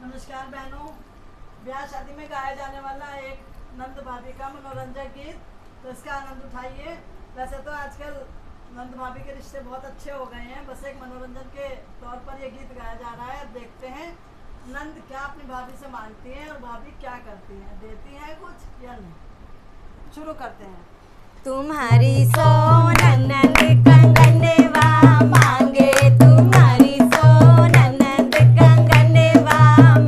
नमस्कार बहनों, ब्याह शादी में गाया जाने वाला एक नंद भाभी का मनोरंजक गीत, तो इसका आनंद उठाइए। वैसे तो आजकल नंद भाभी के रिश्ते बहुत अच्छे हो गए हैं, बस एक मनोरंजन के तौर पर ये गीत गाया जा रहा है। अब देखते हैं नंद क्या अपनी भाभी से मांगती हैं और भाभी क्या करती हैं, देती हैं कुछ या नहीं। शुरू करते हैं। तुम्हारी सोना नंद कंगनवा मांगे, तुम्हारी सोना नंद कंगनवा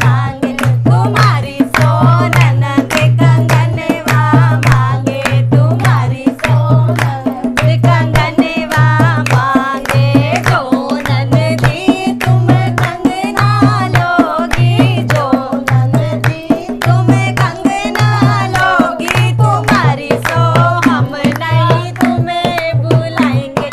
मांगे, तुम्हारी सोना नंद कंगनवा मांगे, तुम्हारी सोना नंद कंगनवा मांगे। जो नंदी तुम कंगना लोगी, जो नंदी तुम कंगना लोगी, तुम्हारी सो हम नहीं तुम्हें बुलाएंगे,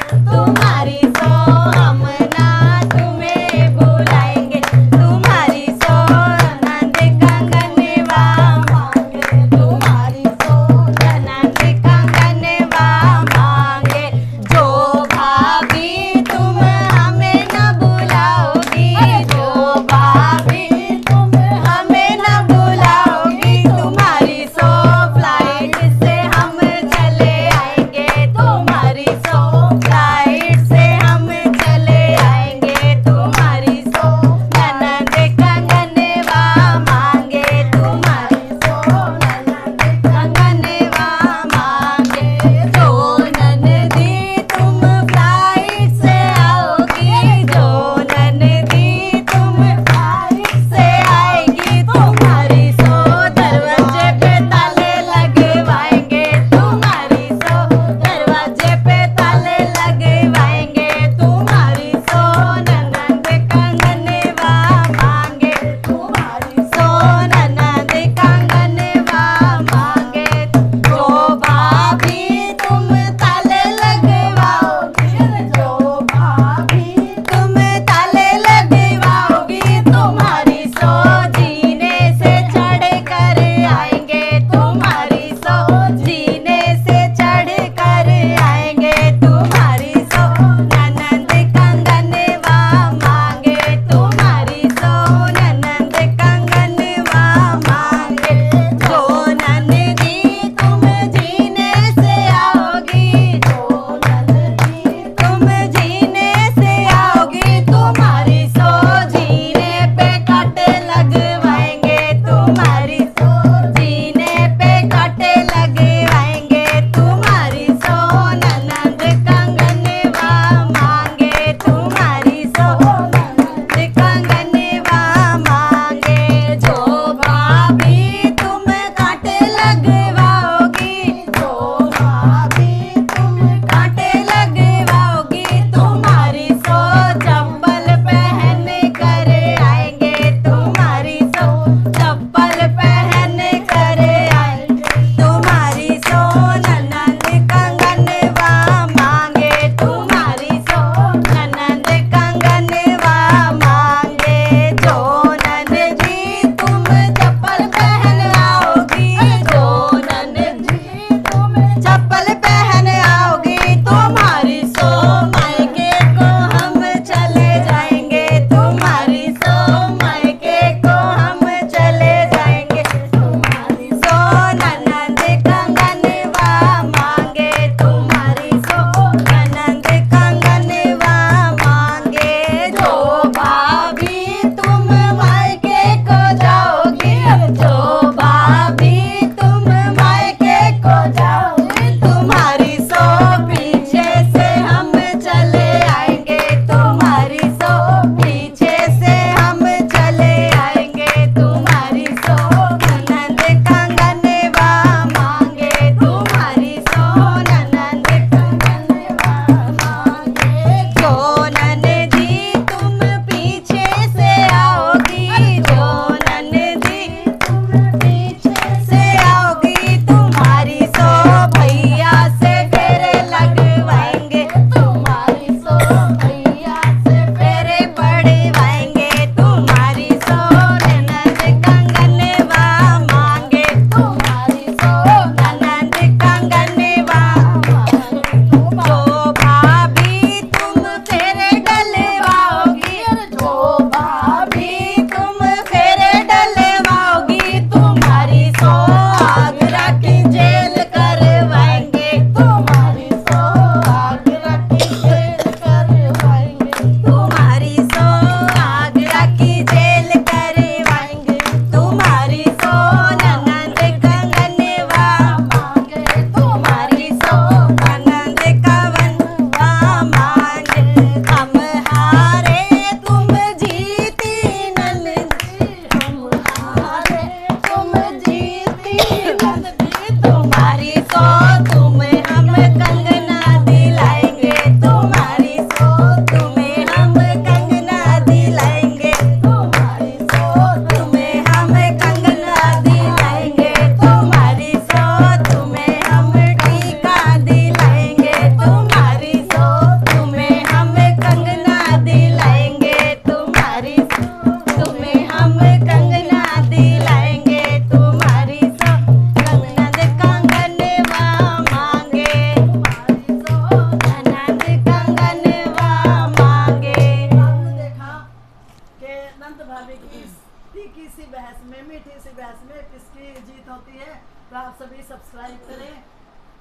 सी बहस में, मीठी सी बहस में किसकी जीत होती है। तो आप सभी सब्सक्राइब करें,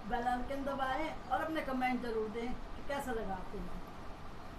बेल आइकन दबाएं और अपने कमेंट जरूर दें कि कैसा लगा आपको।